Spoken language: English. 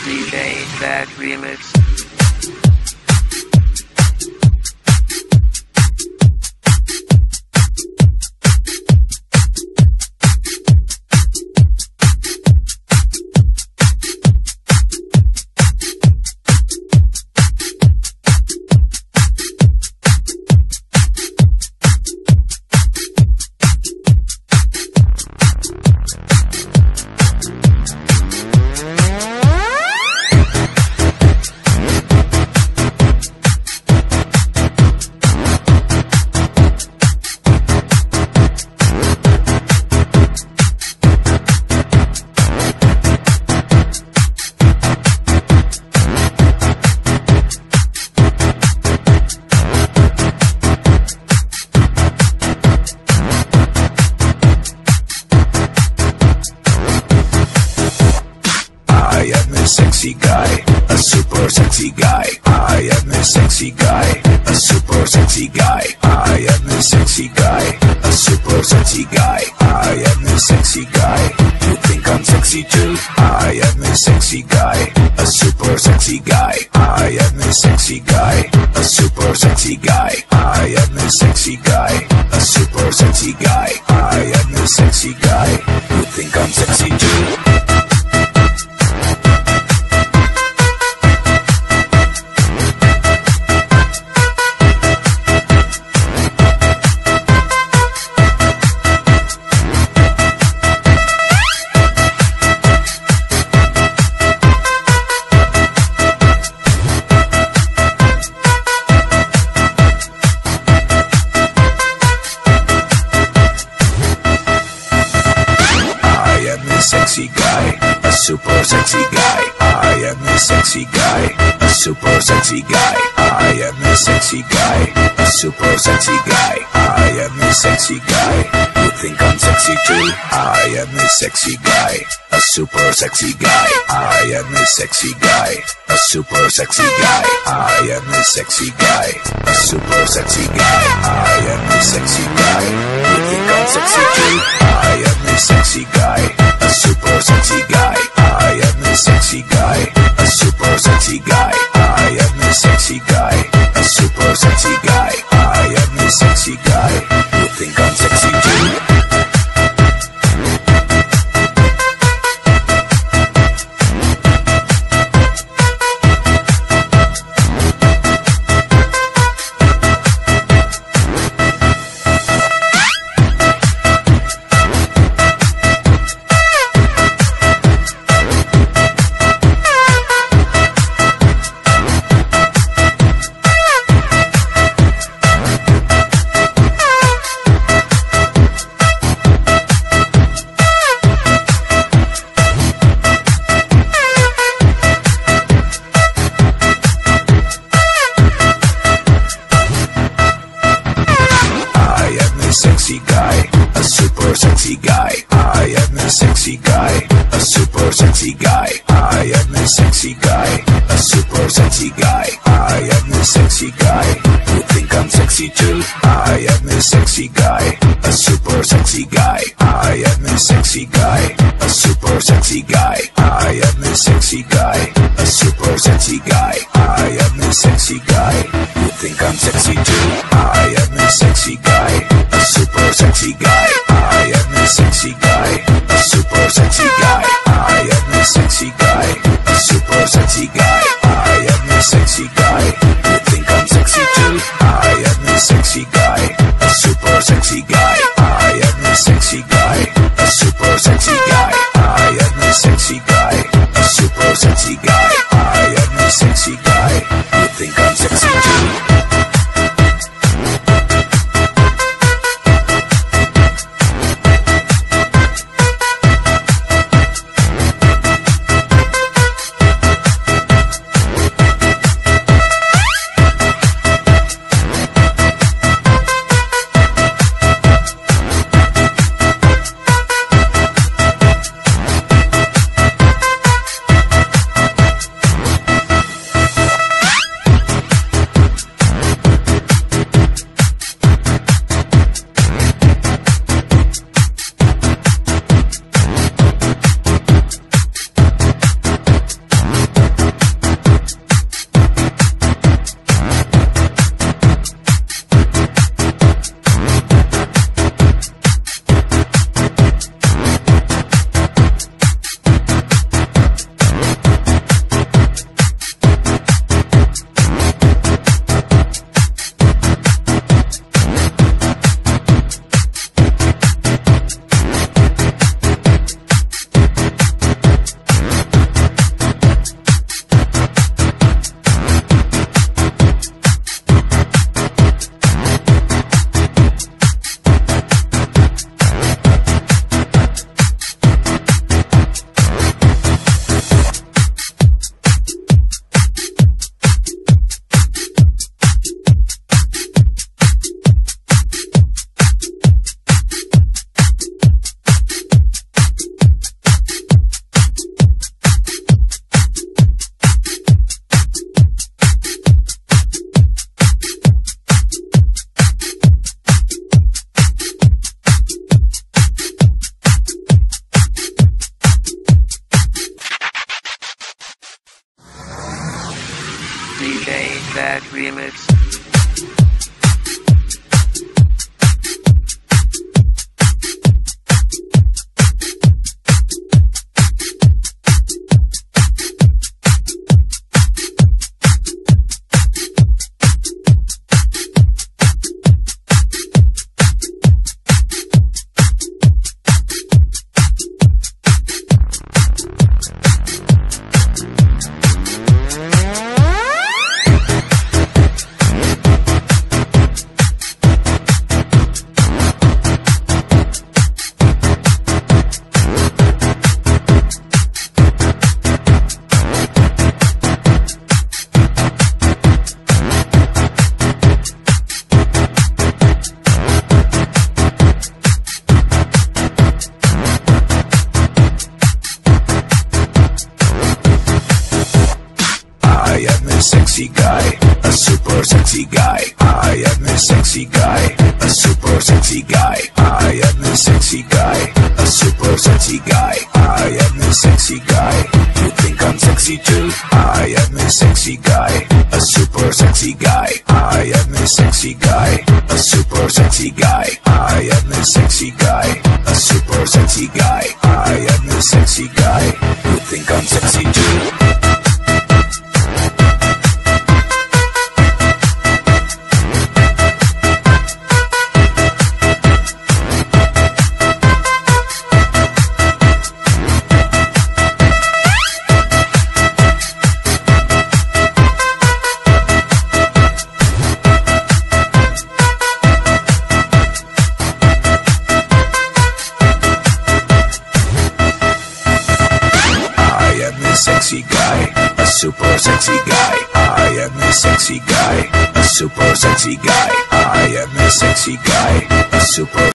DJ Bad Remix. Sexy guy, a super sexy guy. I am a sexy guy, a super sexy guy. I am a sexy guy, a super sexy guy. I am a sexy guy. You think I'm sexy too? I am a sexy guy, a super sexy guy. I am a sexy guy, a super sexy guy. I am a sexy guy, a super sexy guy. I am a sexy guy. You think I'm sexy too? Sexy guy, a super sexy guy. I am a sexy guy, a super sexy guy. I am a sexy guy, a super sexy guy. I am a sexy guy. You think I'm sexy too? I am a sexy guy, a super sexy guy. I am a sexy guy, a super sexy guy. I am a sexy guy, a super sexy guy. I am a sexy guy. You think I'm sexy too? I am a sexy guy, a super sexy guy. I am a sexy guy, a super sexy guy. I am a sexy guy, a super sexy guy. I am a sexy guy. You think I'm sexy too? Sexy guy, a super sexy guy. I am a sexy guy, a super sexy guy. I am a sexy guy, a super sexy guy. I am a sexy guy. You think I'm sexy too? I am a sexy guy, a super sexy guy. I am a sexy guy, a super sexy guy. I am a sexy guy, a super sexy guy. I am a sexy guy. You think I'm sexy too? I am a sexy guy, a super sexy guy. I am a sexy guy, a super sexy guy. I am a sexy guy, a super sexy guy. I am a sexy guy. You think I'm sexy too? I am a sexy guy, a super sexy guy. I am a sexy guy, a super sexy guy. I am a sexy guy, a super sexy guy. I am a sexy guy. You think I'm sexy too? Change that remix. Sexy guy, a super sexy guy. I am this sexy guy, a super sexy guy. I am this sexy guy, a super sexy guy. I am this sexy guy. You think I'm sexy too? I am this sexy guy, a super sexy guy. I am this sexy guy, a super sexy guy. I am this sexy guy, a super sexy guy. I am this sexy guy. You think I'm sexy too? Sexy guy, a super sexy guy. I am this sexy guy, a super sexy guy. I am this sexy guy, a super